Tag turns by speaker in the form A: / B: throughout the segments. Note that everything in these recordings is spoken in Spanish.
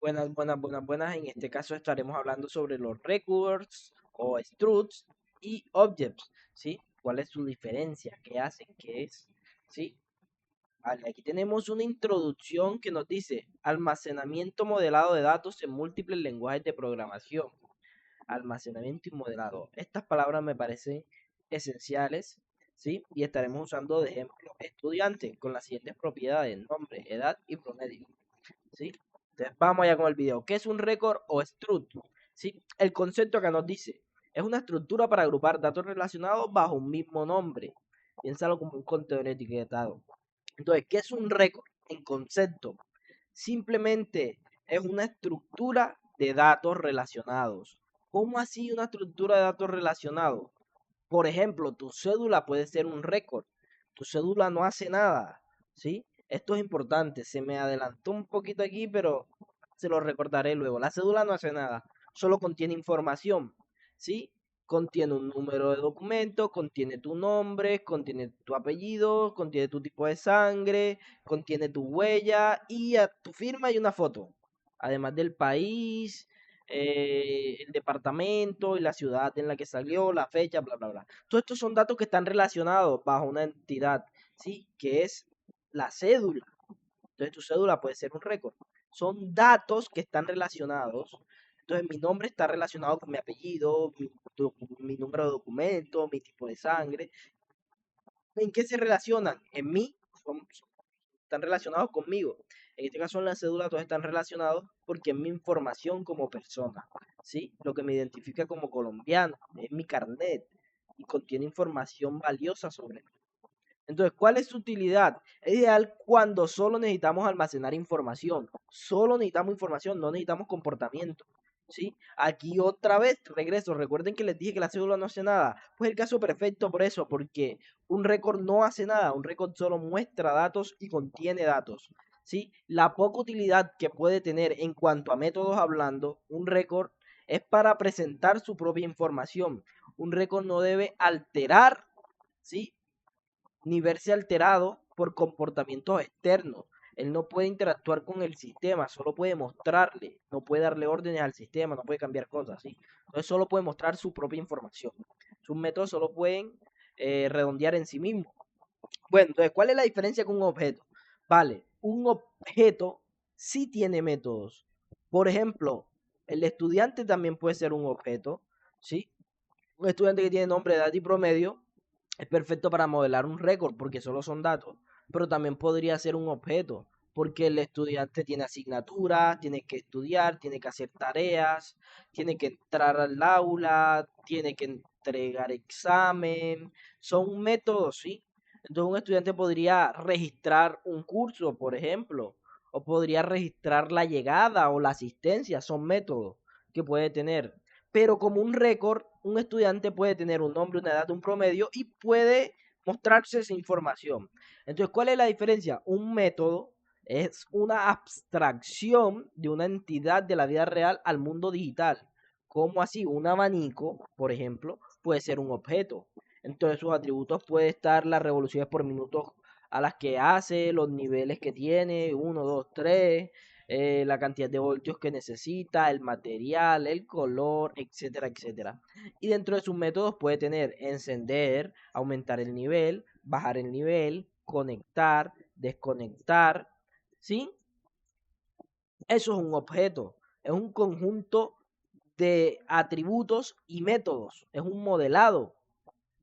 A: Buenas. En este caso estaremos hablando sobre los records o struts y objects, ¿sí? ¿Cuál es su diferencia? ¿Qué hacen? ¿Qué es? ¿Sí? Vale, aquí tenemos una introducción que nos dice almacenamiento modelado de datos en múltiples lenguajes de programación. Almacenamiento y modelado. Estas palabras me parecen esenciales, ¿sí? Y estaremos usando de ejemplo estudiante con las siguientes propiedades: nombre, edad y promedio. ¿Sí? Entonces vamos allá con el video. ¿Qué es un record o strut? ¿Sí? El concepto que nos dice es una estructura para agrupar datos relacionados bajo un mismo nombre. Piénsalo como un contenedor etiquetado. Entonces, ¿qué es un record? En concepto, simplemente es una estructura de datos relacionados. ¿Cómo así una estructura de datos relacionados? Por ejemplo, tu cédula puede ser un récord. Tu cédula no hace nada, ¿sí? Esto es importante. Se me adelantó un poquito aquí, pero se lo recordaré luego. La cédula no hace nada, solo contiene información, ¿sí? Contiene un número de documento, contiene tu nombre, contiene tu apellido, contiene tu tipo de sangre, contiene tu huella y tu firma y una foto. Además del país, el departamento y la ciudad en la que salió, la fecha, bla, bla, bla. Todos estos son datos que están relacionados bajo una entidad, ¿sí? Que es la cédula. Entonces tu cédula puede ser un récord. Son datos que están relacionados. Entonces mi nombre está relacionado con mi apellido, mi número de documento, mi tipo de sangre. ¿En qué se relacionan? En mí, están relacionados conmigo. En este caso en la cédula todos están relacionados porque es mi información como persona, ¿sí? Lo que me identifica como colombiano, es mi carnet y contiene información valiosa sobre mí. Entonces, ¿cuál es su utilidad? Es ideal cuando solo necesitamos almacenar información. Solo necesitamos información, no necesitamos comportamiento. ¿Sí? Aquí otra vez regreso. Recuerden que les dije que la cédula no hace nada. Pues el caso perfecto por eso, porque un récord no hace nada. Un récord solo muestra datos y contiene datos. ¿Sí? La poca utilidad que puede tener en cuanto a métodos hablando, un récord es para presentar su propia información. Un récord no debe alterar, ¿sí? Ni verse alterado por comportamientos externos. Él no puede interactuar con el sistema, solo puede mostrarle, no puede darle órdenes al sistema, no puede cambiar cosas, ¿sí? Entonces solo puede mostrar su propia información. Sus métodos solo pueden redondear en sí mismos. Bueno, entonces, ¿cuál es la diferencia con un objeto? Vale, un objeto sí tiene métodos. Por ejemplo, el estudiante también puede ser un objeto, ¿sí? Un estudiante que tiene nombre, edad y promedio es perfecto para modelar un récord porque solo son datos, pero también podría ser un objeto porque el estudiante tiene asignaturas, tiene que estudiar, tiene que hacer tareas, tiene que entrar al aula, tiene que entregar examen, son métodos, ¿sí? Entonces un estudiante podría registrar un curso, por ejemplo, o podría registrar la llegada o la asistencia, son métodos que puede tener. Pero como un récord, un estudiante puede tener un nombre, una edad, un promedio y puede mostrarse esa información. Entonces, ¿cuál es la diferencia? Un método es una abstracción de una entidad de la vida real al mundo digital. Como así, un abanico, por ejemplo, puede ser un objeto. Entonces, sus atributos puede estar las revoluciones por minuto a las que hace, los niveles que tiene, 1, 2, 3, la cantidad de voltios que necesita, el material, el color, etcétera, etcétera. Y dentro de sus métodos puede tener encender, aumentar el nivel, bajar el nivel, conectar, desconectar, ¿sí? Eso es un objeto, es un conjunto de atributos y métodos, es un modelado,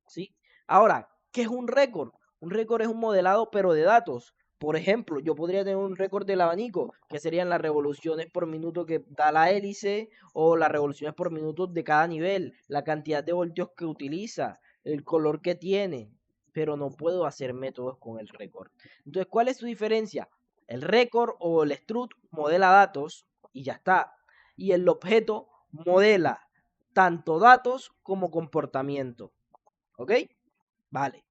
A: ¿sí? Ahora, ¿qué es un récord? Un récord es un modelado, pero de datos. Por ejemplo, yo podría tener un récord del abanico, que serían las revoluciones por minuto que da la hélice o las revoluciones por minuto de cada nivel, la cantidad de voltios que utiliza, el color que tiene, pero no puedo hacer métodos con el récord. Entonces, ¿cuál es su diferencia? El récord o el strut modela datos y ya está. Y el objeto modela tanto datos como comportamiento. ¿Ok? Vale.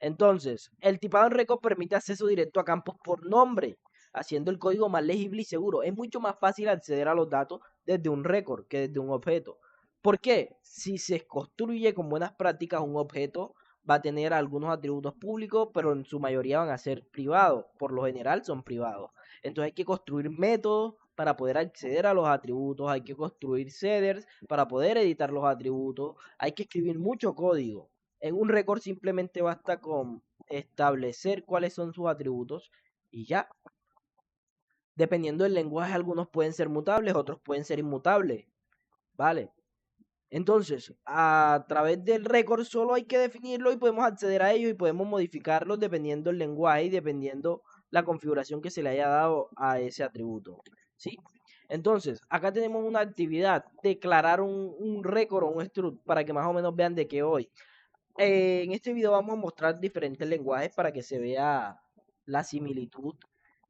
A: Entonces, el tipado en récord permite acceso directo a campos por nombre, haciendo el código más legible y seguro. Es mucho más fácil acceder a los datos desde un récord que desde un objeto. ¿Por qué? Si se construye con buenas prácticas, un objeto va a tener algunos atributos públicos, pero en su mayoría van a ser privados. Por lo general son privados. Entonces hay que construir métodos para poder acceder a los atributos, hay que construir setters para poder editar los atributos, hay que escribir mucho código. En un récord simplemente basta con establecer cuáles son sus atributos y ya. Dependiendo del lenguaje, algunos pueden ser mutables, otros pueden ser inmutables. ¿Vale? Entonces, a través del récord solo hay que definirlo y podemos acceder a ello y podemos modificarlo dependiendo del lenguaje y dependiendo la configuración que se le haya dado a ese atributo. ¿Sí? Entonces, acá tenemos una actividad, declarar un récord o un struct para que más o menos vean de qué voy. En este video vamos a mostrar diferentes lenguajes para que se vea la similitud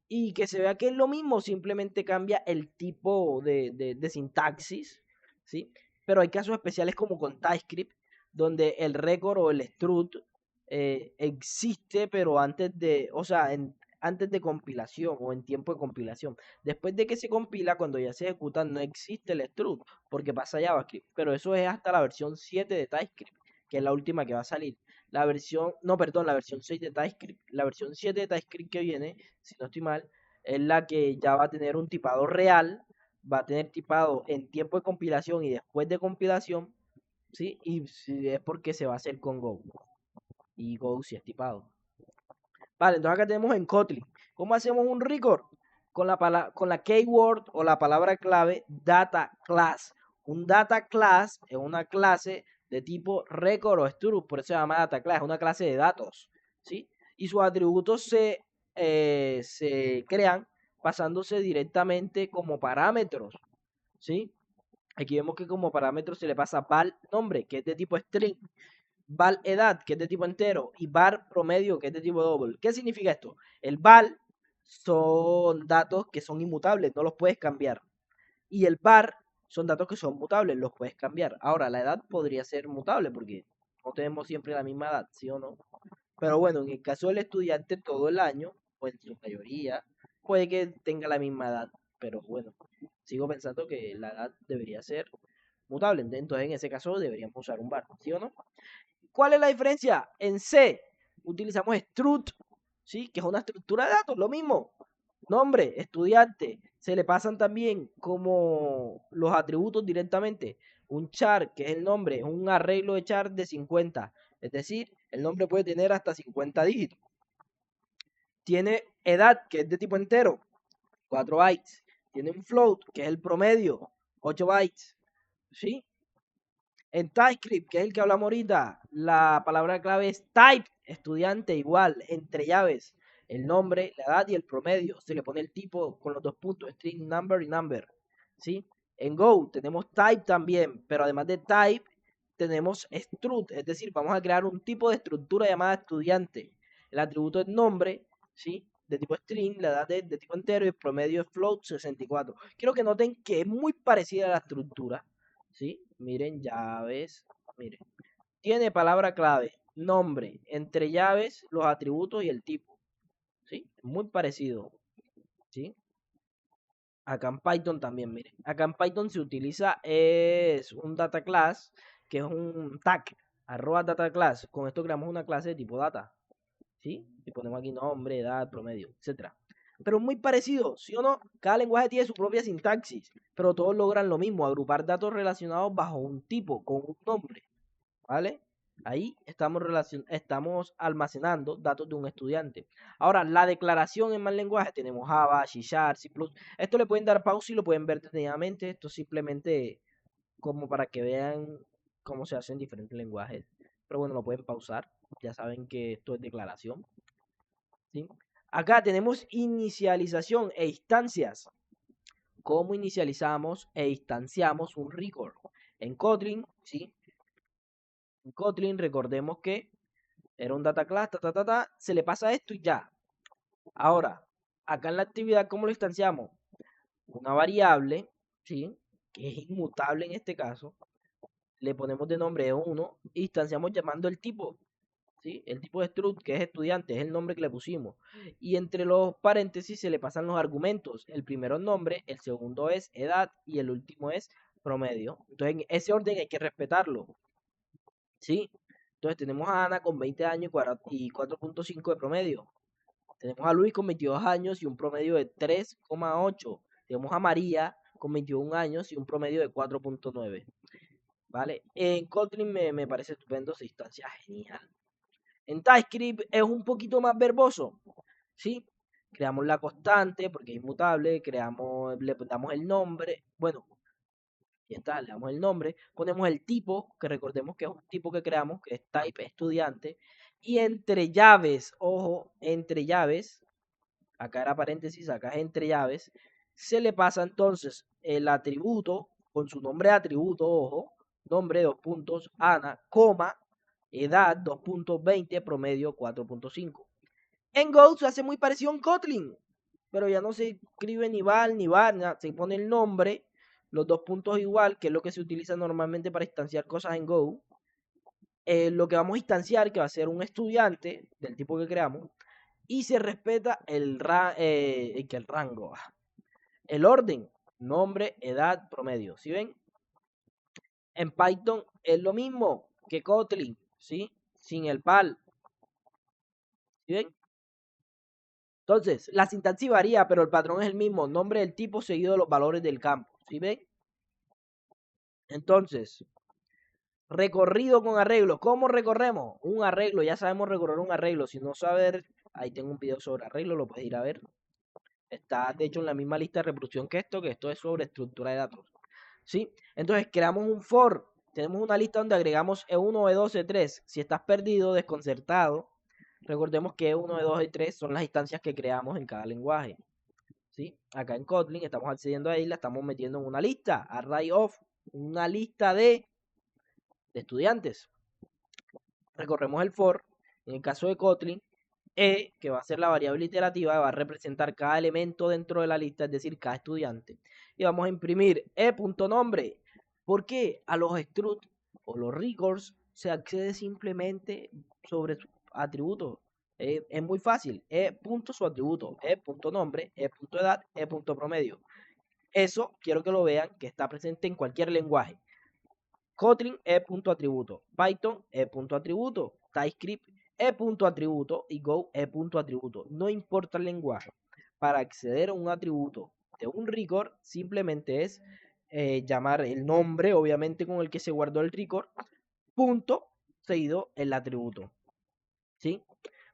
A: y que se vea que es lo mismo, simplemente cambia el tipo de sintaxis, ¿sí? Pero hay casos especiales como con TypeScript, donde el record o el struct existe, pero antes de, o sea, antes de compilación o en tiempo de compilación. Después de que se compila, cuando ya se ejecuta, no existe el struct, porque pasa JavaScript, pero eso es hasta la versión 7 de TypeScript, que es la última que va a salir. La versión, no, perdón, la versión 6 de TypeScript. La versión 7 de TypeScript que viene, si no estoy mal, es la que ya va a tener un tipado real, va a tener tipado en tiempo de compilación y después de compilación, ¿sí? Y si es porque se va a hacer con Go. Y Go sí es tipado. Vale, entonces acá tenemos en Kotlin. ¿Cómo hacemos un record? Con la keyword o la palabra clave data class. Un data class es una clase de tipo record o struct, por eso se llama data class, es una clase de datos, ¿sí? Y sus atributos se crean pasándose directamente como parámetros, ¿sí? Aquí vemos que como parámetro se le pasa val nombre, que es de tipo string, val edad, que es de tipo entero, y var promedio, que es de tipo double. ¿Qué significa esto? El val son datos que son inmutables, no los puedes cambiar. Y el var son datos que son mutables, los puedes cambiar. Ahora, la edad podría ser mutable porque no tenemos siempre la misma edad, ¿sí o no? Pero bueno, en el caso del estudiante, todo el año, o en su mayoría, puede que tenga la misma edad. Pero bueno, sigo pensando que la edad debería ser mutable. Entonces, en ese caso, deberíamos usar un var, ¿sí o no? ¿Cuál es la diferencia? En C utilizamos struct, ¿sí? Que es una estructura de datos, lo mismo. Nombre, estudiante, se le pasan también como los atributos directamente. Un char, que es el nombre, es un arreglo de char de 50. Es decir, el nombre puede tener hasta 50 dígitos. Tiene edad, que es de tipo entero, 4 bytes. Tiene un float, que es el promedio, 8 bytes. ¿Sí? En TypeScript, que es el que hablamos ahorita, la palabra clave es type, estudiante igual, entre llaves, el nombre, la edad y el promedio. Se le pone el tipo con los dos puntos, string, number y number. ¿Sí? En Go tenemos type también, pero además de type, tenemos struct, es decir, vamos a crear un tipo de estructura llamada estudiante. El atributo es nombre, ¿sí? De tipo string, la edad de tipo entero y el promedio es float 64. Quiero que noten que es muy parecida a la estructura. ¿Sí? Miren, llaves, miren. Tiene palabra clave, nombre, entre llaves, los atributos y el tipo. ¿Sí? Muy parecido. ¿Sí? Acá en Python también, miren. Acá en Python se utiliza es un data class, que es un tag, arroba data class. Con esto creamos una clase de tipo data. ¿Sí? Y ponemos aquí nombre, edad, promedio, etcétera. Pero muy parecido, ¿sí o no? Cada lenguaje tiene su propia sintaxis, pero todos logran lo mismo, agrupar datos relacionados bajo un tipo, con un nombre, ¿vale? Ahí estamos almacenando datos de un estudiante. Ahora, la declaración en más lenguajes, tenemos Java, C Sharp, C++. Esto le pueden dar pausa y lo pueden ver detenidamente. Esto simplemente como para que vean cómo se hace en diferentes lenguajes. Pero bueno, lo pueden pausar. Ya saben que esto es declaración. ¿Sí? Acá tenemos inicialización e instancias. ¿Cómo inicializamos e instanciamos un record? En Kotlin, ¿sí? En Kotlin recordemos que era un data class, se le pasa esto y ya. Ahora, acá en la actividad, ¿cómo lo instanciamos? Una variable, ¿sí? Que es inmutable en este caso. Le ponemos de nombre 1 e instanciamos llamando el tipo. ¿Sí? El tipo de struct, que es estudiante, es el nombre que le pusimos. Y entre los paréntesis se le pasan los argumentos. El primero es nombre, el segundo es edad y el último es promedio. Entonces, en ese orden hay que respetarlo. ¿Sí? Entonces, tenemos a Ana con 20 años y 4.5 de promedio. Tenemos a Luis con 22 años y un promedio de 3,8. Tenemos a María con 21 años y un promedio de 4.9. ¿Vale? En Kotlin me parece estupendo, se instancia genial. En TypeScript es un poquito más verboso, ¿sí? Creamos la constante porque es inmutable, le damos el nombre, bueno, ya está, le damos el nombre, ponemos el tipo, que recordemos que es un tipo que creamos, que es type estudiante, y entre llaves, ojo, entre llaves, acá era paréntesis, acá es entre llaves, se le pasa entonces el atributo, con su nombre de atributo, ojo, nombre, 2 puntos, Ana, coma, edad, 2.20, promedio, 4.5. En Go se hace muy parecido en Kotlin, pero ya no se escribe ni val ni var, se pone el nombre, los 2 puntos igual, que es lo que se utiliza normalmente para instanciar cosas en Go. Lo que vamos a instanciar, que va a ser un estudiante del tipo que creamos, y se respeta el rango, el orden, nombre, edad, promedio. ¿Sí ven? En Python es lo mismo que Kotlin, ¿sí? Sin el pal. ¿Sí ven? Entonces, la sintaxis varía, pero el patrón es el mismo. Nombre del tipo seguido de los valores del campo. ¿Sí ven? Entonces, recorrido con arreglo. ¿Cómo recorremos? Un arreglo. Ya sabemos recorrer un arreglo. Si no sabes, ahí tengo un video sobre arreglo, lo puedes ir a ver. Está, de hecho, en la misma lista de reproducción que esto es sobre estructura de datos. ¿Sí? Entonces, creamos un for. Tenemos una lista donde agregamos E1, E2, E3. Si estás perdido, desconcertado, recordemos que E1, E2, E3 son las instancias que creamos en cada lenguaje. ¿Sí? Acá en Kotlin estamos accediendo a ahí, la estamos metiendo en una lista, array of, una lista de estudiantes. Recorremos el for. En el caso de Kotlin, que va a ser la variable iterativa, va a representar cada elemento dentro de la lista, es decir, cada estudiante. Y vamos a imprimir e.nombre. ¿Por qué? A los struct o los records se accede simplemente sobre su atributo. Es muy fácil. Su atributo, e.nombre, e.edad, e.promedio. Eso quiero que lo vean, que está presente en cualquier lenguaje. Kotlin, e.atributo. Python, e.atributo. TypeScript, e.atributo. Y Go, e.atributo. No importa el lenguaje. Para acceder a un atributo de un record, simplemente es llamar el nombre, obviamente con el que se guardó el record, punto, seguido el atributo. ¿Sí?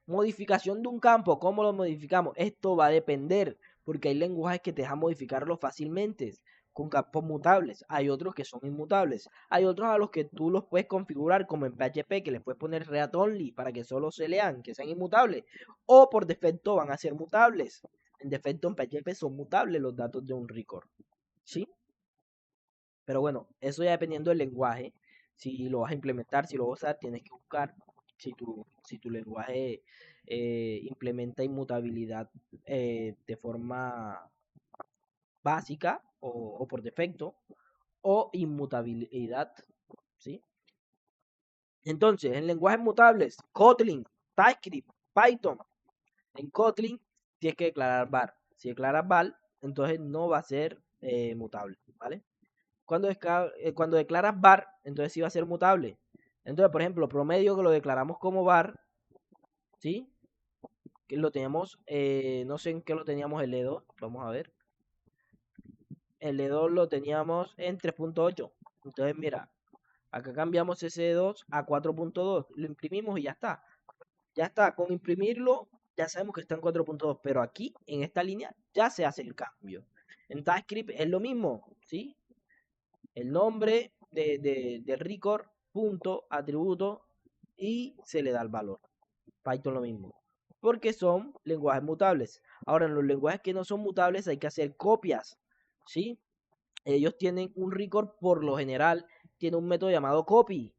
A: Modificación de un campo, ¿cómo lo modificamos? Esto va a depender, porque hay lenguajes que te dejan modificarlo fácilmente con campos mutables, hay otros que son inmutables, hay otros a los que tú los puedes configurar como en PHP, que les puedes poner read only para que solo se lean, que sean inmutables, o por defecto van a ser mutables. En defecto en PHP son mutables los datos de un record, ¿sí? Pero bueno, eso ya dependiendo del lenguaje, si lo vas a implementar, si lo vas a usar, tienes que buscar si tu lenguaje implementa inmutabilidad de forma básica o por defecto, o inmutabilidad, ¿sí? Entonces, en lenguajes mutables, Kotlin, TypeScript, Python, en Kotlin tienes que declarar var. Si declaras var, entonces no va a ser mutable, ¿vale? Cuando declaras var, entonces sí va a ser mutable. Entonces, por ejemplo, promedio que lo declaramos como var, ¿sí? Que lo teníamos, no sé en qué lo teníamos el E2, vamos a ver. El E2 lo teníamos en 3.8. Entonces, mira, acá cambiamos ese E2 a 4.2. Lo imprimimos y ya está. Ya está, con imprimirlo ya sabemos que está en 4.2, pero aquí, en esta línea, ya se hace el cambio. En TypeScript es lo mismo, ¿sí? El nombre del record, punto, atributo, y se le da el valor. Python lo mismo, porque son lenguajes mutables. Ahora, en los lenguajes que no son mutables hay que hacer copias, ¿sí? Ellos tienen un record, por lo general, tiene un método llamado copy,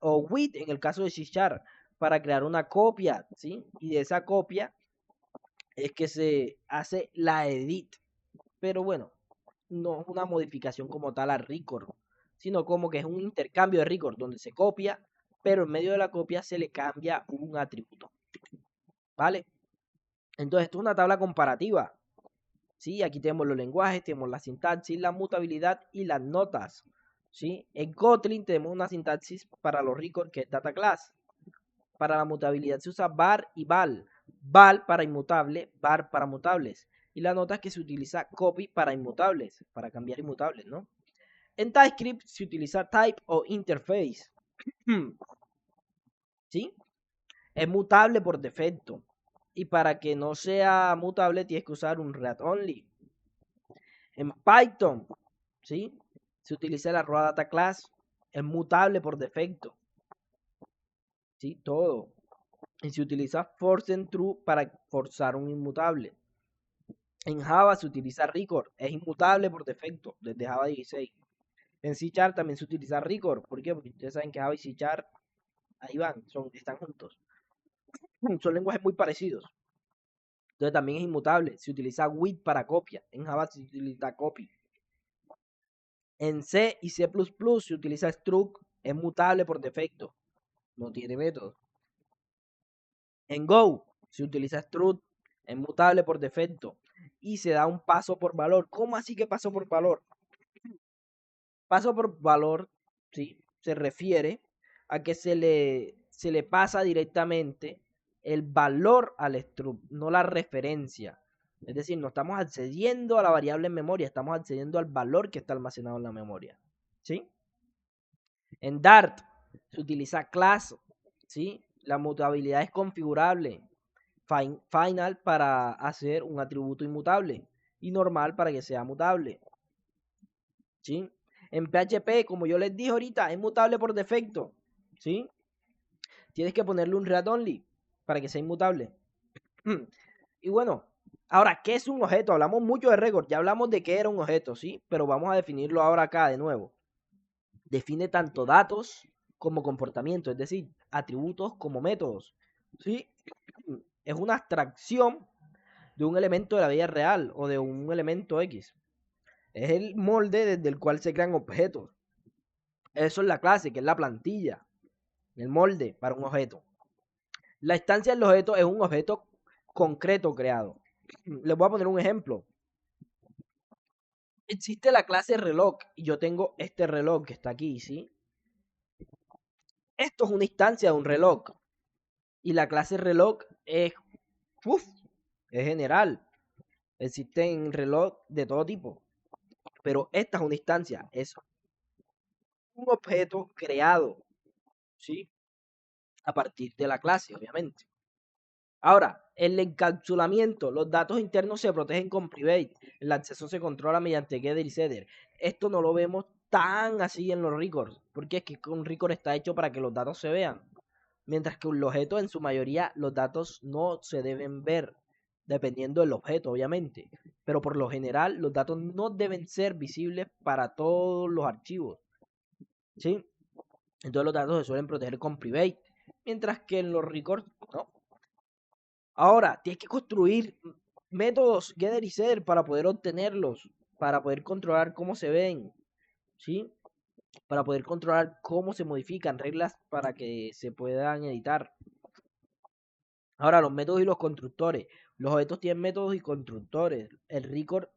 A: o with, en el caso de C#, para crear una copia, ¿sí? Y de esa copia es que se hace la edit. Pero bueno, no es una modificación como tal a record, sino como que es un intercambio de record donde se copia, pero en medio de la copia se le cambia un atributo. ¿Vale? Entonces, esto es una tabla comparativa. ¿Sí? Aquí tenemos los lenguajes, tenemos la sintaxis, la mutabilidad y las notas. ¿Sí? En Kotlin tenemos una sintaxis para los records que es data class. Para la mutabilidad se usa var y val. Val para inmutable, var para mutables. Y la nota es que se utiliza copy para inmutables, para cambiar inmutables, ¿no? En TypeScript se utiliza type o interface. ¿Sí? Es mutable por defecto. Y para que no sea mutable tienes que usar un read only. En Python, ¿sí? Se utiliza la raw data class. Es mutable por defecto. ¿Sí? Todo. Y se utiliza force and true para forzar un inmutable. En Java se utiliza record. Es inmutable por defecto desde Java 16. En C# también se utiliza record. ¿Por qué? Porque ustedes saben que Java y C# ahí van, están juntos. Son lenguajes muy parecidos. Entonces también es inmutable. Se utiliza with para copia. En Java se utiliza copy. En C y C++ se utiliza struct. Es mutable por defecto. No tiene método. En Go se utiliza struct. Es mutable por defecto. Y se da un paso por valor. ¿Cómo así que paso por valor? Paso por valor, ¿sí? Se refiere a que se le pasa directamente el valor al struct, no la referencia. Es decir, no estamos accediendo a la variable en memoria, estamos accediendo al valor que está almacenado en la memoria. ¿Sí? En Dart se utiliza class, ¿sí? La mutabilidad es configurable. Final para hacer un atributo inmutable y normal para que sea mutable. ¿Sí? En PHP, como yo les dije ahorita, es mutable por defecto. ¿Sí? Tienes que ponerle un read only para que sea inmutable. Y bueno, ahora, ¿qué es un objeto? Hablamos mucho de record, ya hablamos de qué era un objeto, ¿sí? Pero vamos a definirlo ahora acá de nuevo. Define tanto datos como comportamiento, es decir, atributos como métodos, ¿sí? Es una abstracción de un elemento de la vida real o de un elemento X. Es el molde desde el cual se crean objetos. Eso es la clase, que es la plantilla, el molde para un objeto. La instancia del objeto es un objeto concreto creado. Les voy a poner un ejemplo. Existe la clase reloj y yo tengo este reloj que está aquí, ¿sí? Esto es una instancia de un reloj y la clase reloj es general. Existen reloj de todo tipo, pero esta es una instancia, es un objeto creado, ¿sí? A partir de la clase, obviamente. Ahora, el encapsulamiento, los datos internos se protegen con private, el acceso se controla mediante getter y setter. Esto no lo vemos tan así en los records, porque es que un record está hecho para que los datos se vean, mientras que un objeto en su mayoría los datos no se deben ver, dependiendo del objeto, obviamente, pero por lo general los datos no deben ser visibles para todos los archivos, ¿sí? Entonces los datos se suelen proteger con private, mientras que en los records no. Ahora, tienes que construir métodos getter y setter para poder obtenerlos, para poder controlar cómo se ven, ¿sí? Para poder controlar cómo se modifican, reglas para que se puedan editar. Ahora, los métodos y los constructores. Los objetos tienen métodos y constructores. El record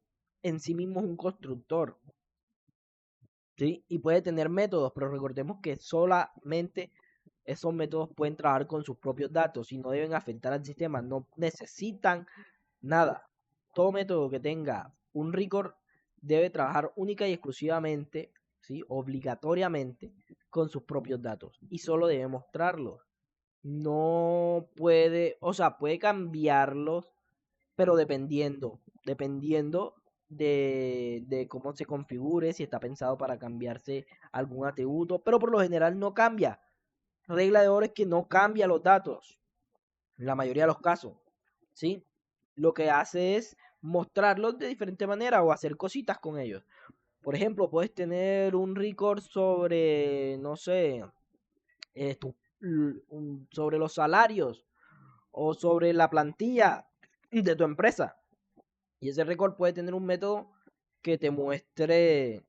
A: en sí mismo es un constructor, ¿sí? Y puede tener métodos, pero recordemos que solamente esos métodos pueden trabajar con sus propios datos y no deben afectar al sistema, no necesitan nada. Todo método que tenga un record debe trabajar única y exclusivamente, ¿sí? Obligatoriamente con sus propios datos y solo debe mostrarlos. No puede, o sea, puede cambiarlos, pero dependiendo de cómo se configure, si está pensado para cambiarse algún atributo, pero por lo general no cambia. Regla de oro es que no cambia los datos, en la mayoría de los casos, ¿sí? Lo que hace es mostrarlos de diferente manera o hacer cositas con ellos. Por ejemplo, puedes tener un record sobre, no sé, sobre los salarios o sobre la plantilla de tu empresa. Y ese record puede tener un método que te muestre,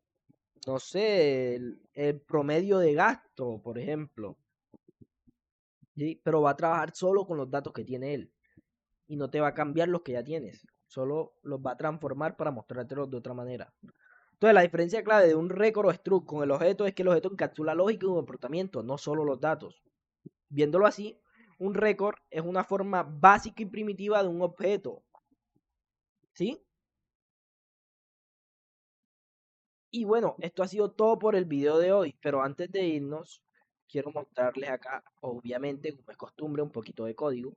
A: no sé, el promedio de gasto, por ejemplo. ¿Sí? Pero va a trabajar solo con los datos que tiene él. Y no te va a cambiar los que ya tienes. Solo los va a transformar para mostrártelos de otra manera. Entonces, la diferencia clave de un record o struct con el objeto es que el objeto encapsula lógica y comportamiento, no solo los datos. Viéndolo así, un record es una forma básica y primitiva de un objeto. ¿sí? Y bueno, esto ha sido todo por el video de hoy, pero antes de irnos, quiero mostrarles acá, obviamente, como es costumbre, un poquito de código.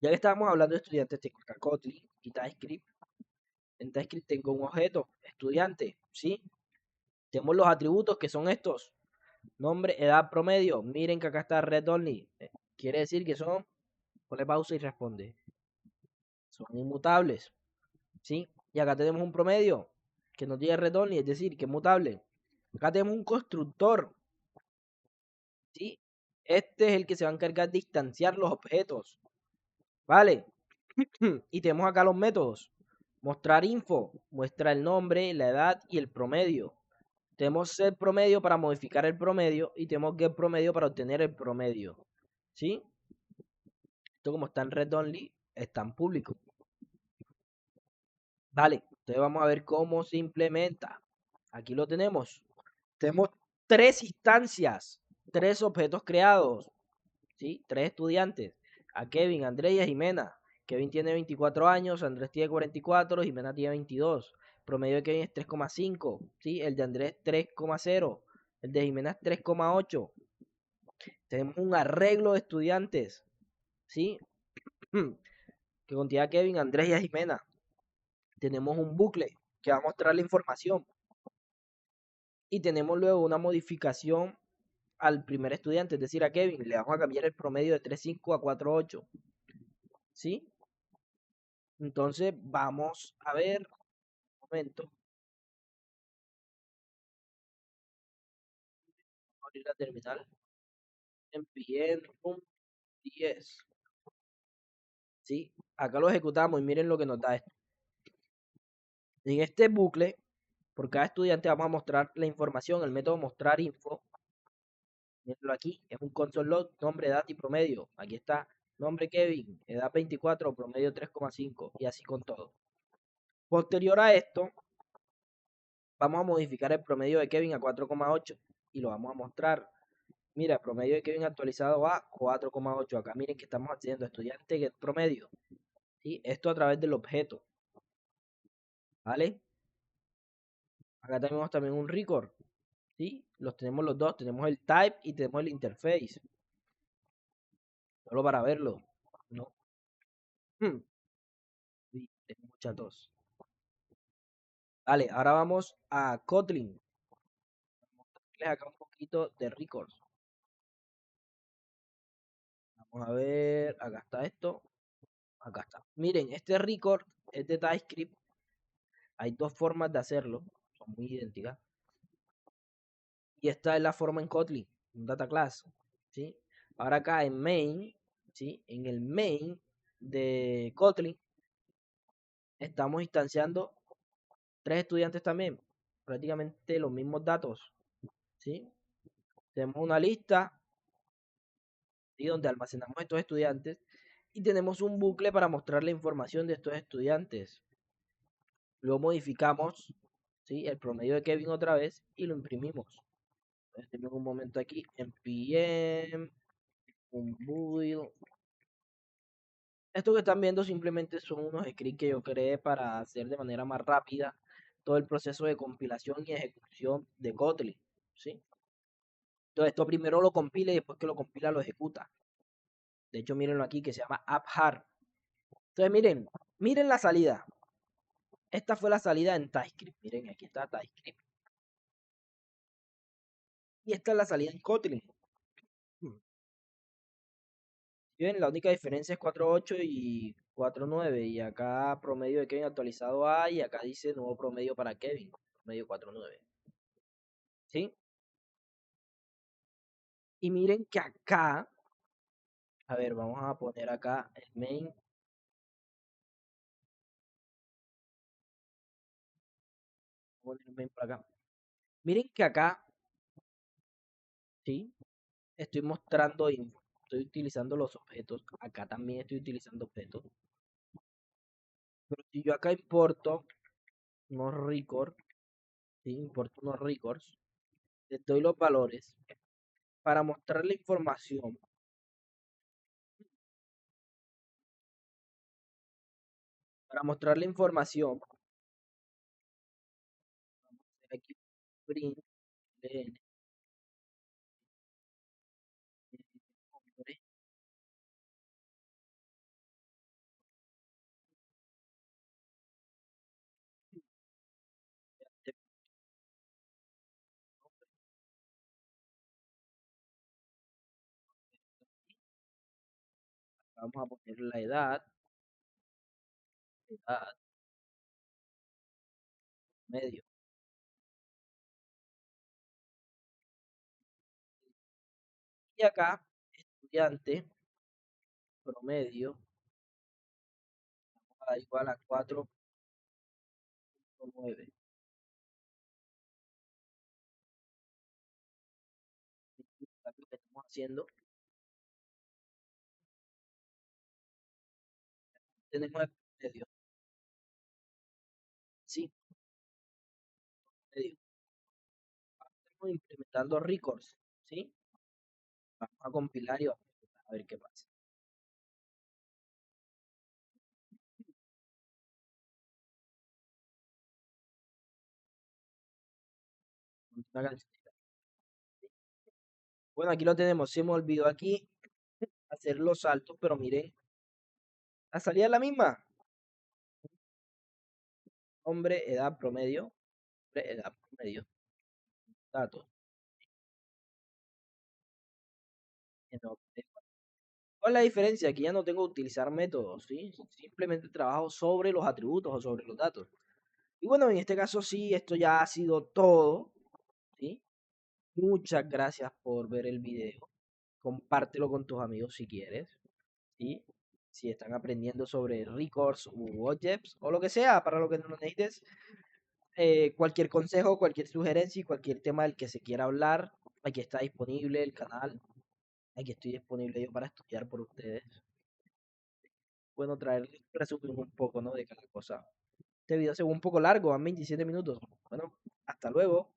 A: Ya que estábamos hablando de estudiantes, tengo acá Kotlin y TypeScript. En TypeScript tengo un objeto, estudiante, ¿sí? Tenemos los atributos que son estos. Nombre, edad promedio. Miren que acá está read only. Quiere decir que son, pone pausa y responde. Son inmutables, ¿sí? Y acá tenemos un promedio que no tiene read only, es decir, que es mutable. Acá tenemos un constructor, ¿sí? Este es el que se va a encargar de instanciar los objetos, ¿vale? Y tenemos acá los métodos. Mostrar info, muestra el nombre, la edad y el promedio. Tenemos set promedio para modificar el promedio y tenemos get promedio para obtener el promedio, ¿sí? Esto como está en read only, está en público. Vale, entonces vamos a ver cómo se implementa. Aquí lo tenemos. Tenemos tres instancias, tres objetos creados, ¿sí? Tres estudiantes. A Kevin, Andrés y a Jimena. Kevin tiene 24 años, Andrés tiene 44, Jimena tiene 22. Promedio de Kevin es 3,5, ¿sí? El de Andrés 3,0. El de Jimena es 3,8. Tenemos un arreglo de estudiantes, ¿sí? Que contiene a Kevin, Andrés y a Jimena. Tenemos un bucle que va a mostrar la información. Y tenemos luego una modificación al primer estudiante, es decir, a Kevin. Le vamos a cambiar el promedio de 3,5 a 4,8, ¿sí? Entonces vamos a ver, un momento, abrir la terminal, npm run 10, ¿sí? Acá lo ejecutamos y miren lo que nos da esto. En este bucle, por cada estudiante vamos a mostrar la información, el método mostrar info. Mírenlo aquí, es un console log, nombre, edad y promedio. Aquí está, nombre Kevin, edad 24, promedio 3,5 y así con todo. Posterior a esto, vamos a modificar el promedio de Kevin a 4,8 y lo vamos a mostrar. Mira, promedio de Kevin actualizado a 4,8. Acá miren que estamos haciendo estudiante get promedio, ¿sí? Esto a través del objeto, ¿vale? Acá tenemos también un record, ¿sí? Los tenemos los dos, tenemos el type y tenemos el interface. Solo para verlo, ¿no? Sí, tengo mucha tos. Vale, ahora vamos a Kotlin. Les acá un poquito de records. Vamos a ver, acá está esto. Acá está. Miren, este record es de TypeScript. Hay dos formas de hacerlo, son muy idénticas. Y esta es la forma en Kotlin, un data class, ¿sí? Ahora acá en main, ¿sí? En el main de Kotlin estamos instanciando tres estudiantes también, prácticamente los mismos datos, ¿sí? Tenemos una lista, ¿sí? Donde almacenamos estos estudiantes y tenemos un bucle para mostrar la información de estos estudiantes. Luego modificamos, ¿sí? El promedio de Kevin otra vez y lo imprimimos. Tenemos un momento aquí, npm, un build. Esto que están viendo simplemente son unos scripts que yo creé para hacer de manera más rápida todo el proceso de compilación y ejecución de Kotlin, ¿sí? Entonces esto primero lo compila y después que lo compila lo ejecuta. De hecho, mírenlo aquí que se llama AppHard. Entonces miren la salida. Esta fue la salida en TypeScript. Miren, aquí está TypeScript. Y esta es la salida en Kotlin. Bien, la única diferencia es 4.8 y 4.9. Y acá promedio de Kevin actualizado A y acá dice nuevo promedio para Kevin. Promedio 4.9. ¿Sí? Y miren que acá, a ver, vamos a poner acá el main. Poner el main por acá. Miren que acá, ¿sí? Estoy mostrando info. Estoy utilizando los objetos. Acá también estoy utilizando objetos. Pero si yo acá importo unos records, ¿sí? Importo unos records, les doy los valores para mostrar la información. Para mostrar la información, vamos a hacer aquí print len, nombre, de- vamos a poner la edad medio. Y acá, estudiante promedio, va igual a 4.9. Lo que estamos haciendo, tenemos el promedio, sí, medio. Estamos implementando records, ¿sí? Vamos a compilar y vamos a ver qué pasa. Una cancioncita. Bueno, aquí lo tenemos. Se me olvidó aquí hacer los saltos, pero miren, la salida es la misma. Hombre, edad promedio, datos. ¿Cuál es la diferencia? Aquí ya no tengo que utilizar métodos, ¿sí? Simplemente trabajo sobre los atributos o sobre los datos. Y bueno, en este caso sí, esto ya ha sido todo, ¿sí? Muchas gracias por ver el video. Compártelo con tus amigos si quieres, ¿sí? Si están aprendiendo sobre records u objects o lo que sea, para lo que no lo necesites, cualquier consejo, cualquier sugerencia y cualquier tema del que se quiera hablar, aquí está disponible el canal, aquí estoy disponible yo para estudiar por ustedes. Bueno, traerles un resumen un poco, ¿no? De cada cosa. Este video se fue un poco largo, van 27 minutos. Bueno, hasta luego.